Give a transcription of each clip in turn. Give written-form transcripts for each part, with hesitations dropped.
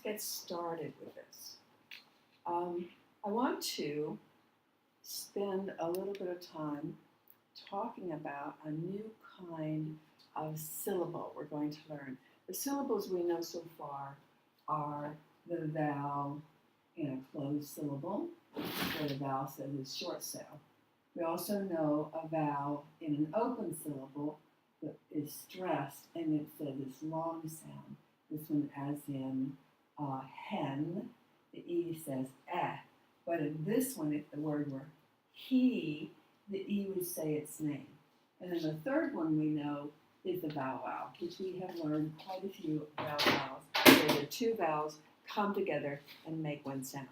let's get started with this. I want to spend a little bit of time talking about a new kind of syllable we're going to learn. The syllables we know so far are the vowel in a closed syllable, where the vowel says it's short sound. We also know a vowel in an open syllable that is stressed and it says it's long sound. This one, as in hen, the E says eh. But in this one, if the word were he, the E would say its name. And then the third one we know is the vowel, which we have learned quite a few vowels, where the two vowels come together and make one sound.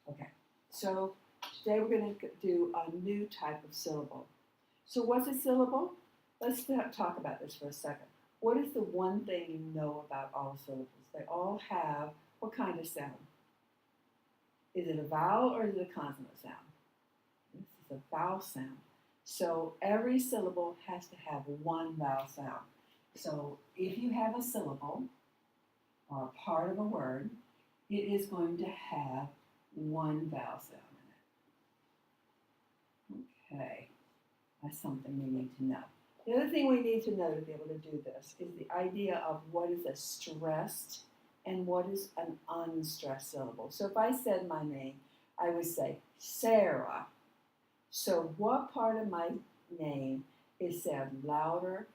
Okay, so today we're going to do a new type of syllable. So what's a syllable? Let's talk about this for a second. What is the one thing you know about all syllables? They all have what kind of sound? Is it a vowel or is it a consonant sound? This is a vowel sound. So every syllable has to have one vowel sound. So if you have a syllable or a part of a word, it is going to have one vowel sound in it. Okay, that's something we need to know. The other thing we need to know to be able to do this is the idea of what is a stressed and what is an unstressed syllable. So if I said my name, I would say Sarah. So what part of my name is said louder,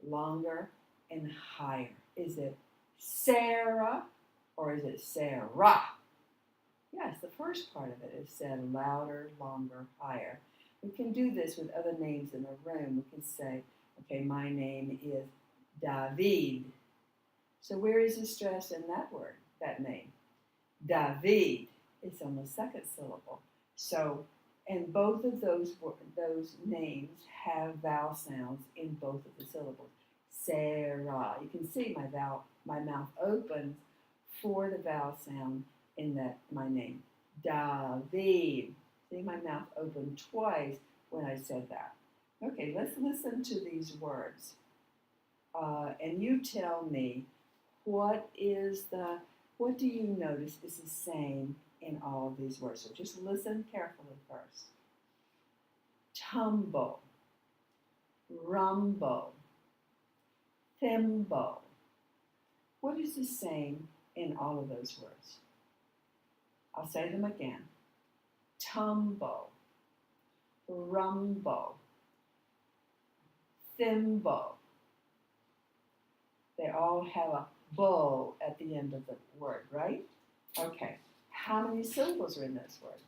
longer, and higher? Is it Sarah or is it Sarah? Yes, the first part of it is said louder, longer, higher. We can do this with other names in the room. We can say, okay, my name is David. So where is the stress in that word, that name? David. It's on the second syllable. So, and both of those names have vowel sounds in both of the syllables. Sarah. You can see my mouth opens for the vowel sound in that my name. David. See, my mouth opened twice when I said that. Okay, let's listen to these words. And you tell me, what do you notice is the same in all of these words? So just listen carefully first. Tumble, rumble, thimble. What is the same in all of those words? I'll say them again. Tumble, rumble, thimble. They all have a bull at the end of the word, right? Okay. How many syllables are in this word?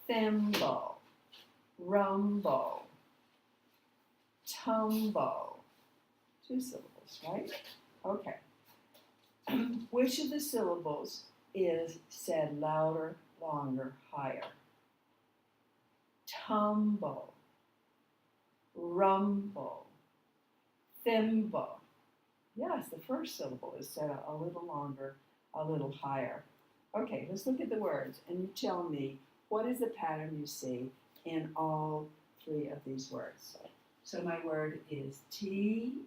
Thimble, rumble, tumble. 2 syllables, right? Okay. Which of the syllables is said louder, longer, higher? Tumble, rumble, thimble. Yes, the first syllable is said a little longer, a little higher. Okay, let's look at the words, and you tell me what is the pattern you see in all 3 of these words. So my word is THIMBLE,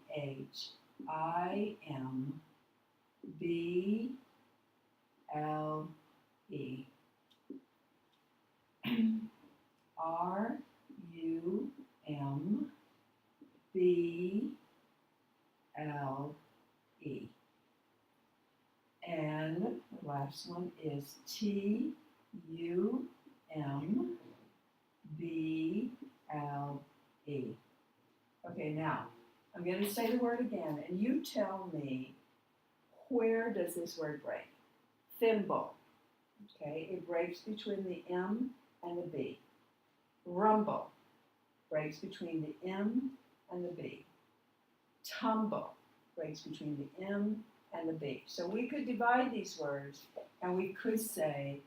RUMBLE. And the last one is TUMBLE. Okay, now I'm going to say the word again, and you tell me, where does this word break? Thimble. Okay, it breaks between the M and the B. Rumble breaks between the M and the B. Tumble breaks between the M and the B. So we could divide these words, and we could say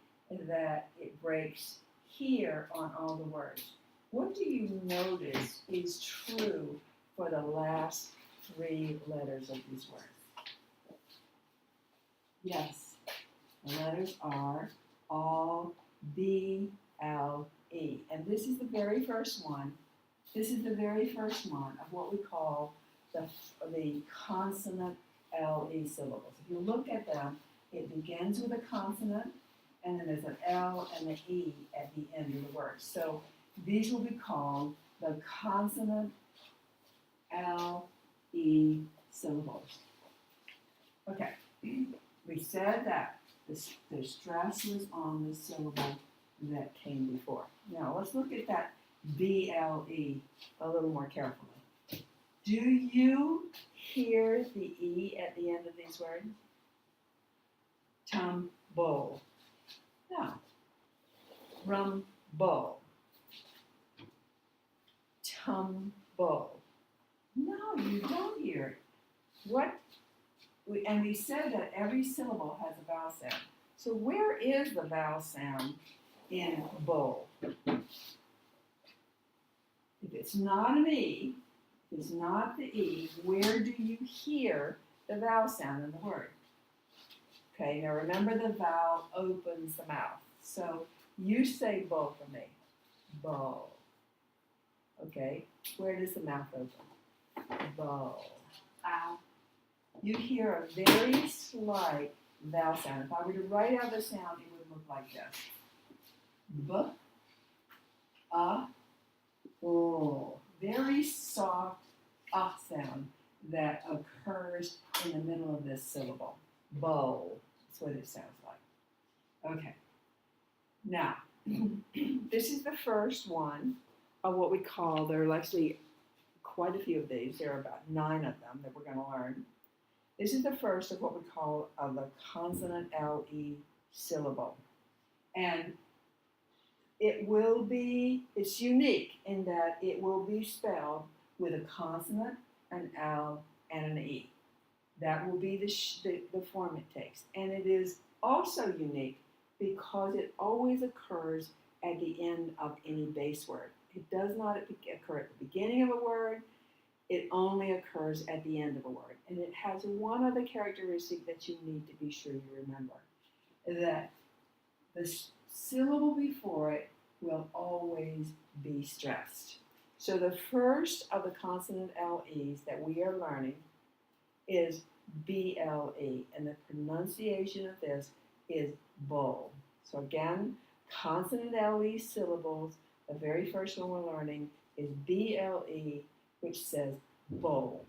that it breaks here on all the words. What do you notice is true for the last 3 letters of these words? Yes, the letters are all B, L, E. And this is the very first one. This is the very first one of what we call the consonant LE syllables. If you look at them, it begins with a consonant, and then there's an L and an E at the end of the word. So these will be called the consonant L-E syllables. Okay, we said that the stress was on the syllable that came before. Now let's look at that B-L-E a little more carefully. Do you hear the E at the end of these words? Tumble. No. Rumble. Tumble. No, you don't hear it. And we said that every syllable has a vowel sound. So where is the vowel sound in bull? If it's not an E, if it's not the E, where do you hear the vowel sound in the word? Okay, now remember the vowel opens the mouth. So you say bull for me. Bull. Okay, where does the mouth open? Bull. Ow. You hear a very slight vowel sound. If I were to write out the sound, it would look like this. B, a, o. Very soft sound that occurs in the middle of this syllable. Bowl. That's what it sounds like. Okay. Now, this is the first one of what we call, there are actually quite a few of these. There are about 9 of them that we're going to learn. This is the first of what we call the consonant L-E syllable. And it's unique in that it will be spelled with a consonant, an L, and an E. That will be the form it takes. And it is also unique because it always occurs at the end of any base word. It does not occur at the beginning of a word. It only occurs at the end of a word. And it has one other characteristic that you need to be sure you remember, that the syllable before it will always be stressed. So the first of the consonant L-E's that we are learning is B-L-E, and the pronunciation of this is bull. So again, consonant L-E syllables, the very first one we're learning is B-L-E, which says bull.